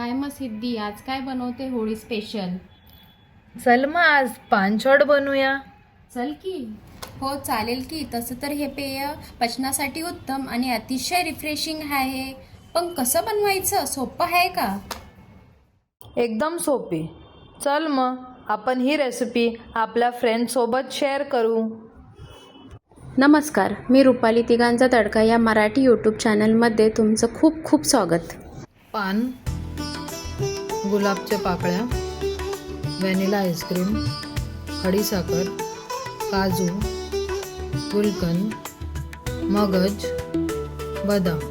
काय मग सिद्धी, आज काय बनवते होळी स्पेशल? चल मग आज पानछोड बनवूया. चल की. हो चालेल की. तसं तर हे पेय पचनासाठी उत्तम आणि अतिशय रिफ्रेशिंग आहे. पण कसं बनवायचं, सोपं आहे का? एकदम सोपी. चल मग आपण ही रेसिपी आपल्या फ्रेंड्ससोबत शेअर करू. नमस्कार, मी रुपाली तिघांचा तडका या मराठी यूट्यूब चॅनलमध्ये तुमचं खूप खूप स्वागत. पान, गुलाबच्या पाकळ्या, व्हॅनिला आईस्क्रीम, खडीसाखर, काजू, गुलकंद, मगज, बदाम.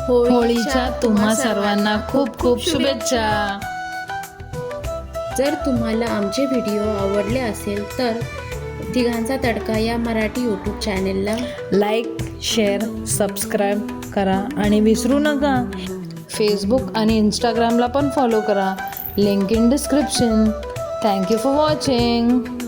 होळीच्या तुम्हा सर्वांना खूप खूप शुभेच्छा. जर तुम्हाला आमचे व्हिडिओ आवडले असेल तर तिघांचा तडका या मराठी यूट्यूब चॅनेलला लाईक, शेअर, सबस्क्राईब करा आणि विसरू नका फेसबुक आणि इंस्टाग्रामला पण फॉलो करा. Link in description. Thank you for watching.